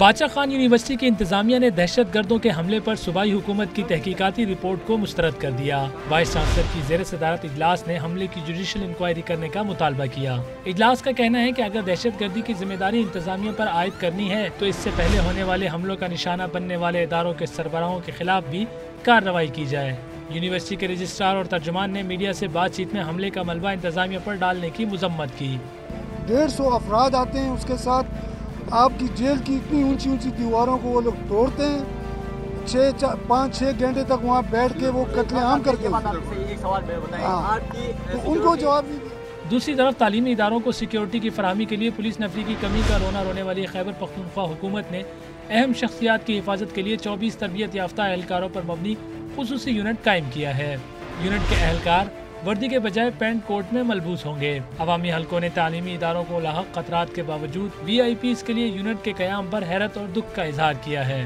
بادشاہ خان یونیورسٹی کی انتظامیہ نے دہشت گردوں کے حملے پر صوبائی حکومت کی تحقیقاتی رپورٹ کو مسترد کر دیا۔ وائس چانسلر کی زیر صدارت اجلاس نے حملے کی جوڈیشل انکوائری کرنے کا مطالبہ کیا۔ اجلاس کا کہنا ہے کہ اگر دہشت گردی کی ذمہ داری انتظامیہ پر عائد کرنی ہے تو اس سے پہلے ہونے والے حملوں کا نشانہ بننے والے اداروں کے سربراہوں کے خلاف بھی کارروائی کی جائے۔ یونیورسٹی کے رجسٹرار اور ترجمان نے میڈیا سے بات چیت میں حملے کا ملبہ انتظامیہ پر ڈالنے کی مذمت کی۔ 150 افراد آتے ہیں، اس کے ساتھ آپ کی جیل کی اتنی اونچی اونچی دیواروں کو وہ لوگ توڑتے ہیں، 5-6 گھنٹے تک وہاں بیٹھ کے وہ قتل عام کرتے ہیں۔ تو ان کو جواب نہیں دیا۔ دوسری طرف تعلیمی اداروں کو سیکیورٹی کی فراہمی کے لیے پولیس نفری کی کمی کا رونا رونے والی خیبر پختونخوا حکومت نے اہم شخصیات کی حفاظت کے لیے 24 تربیت یافتہ اہلکاروں پر مبنی خصوصی یونٹ قائم کیا ہے۔ یونٹ کے اہلکار وردی کے بجائے پینٹ کوٹ میں ملبوس ہوں گے۔ عوامی حلقوں نے تعلیمی اداروں کو لاحق خطرات کے باوجود وی آئی پیز کے لیے یونٹ کے قیام پر حیرت اور دکھ کا اظہار کیا ہے۔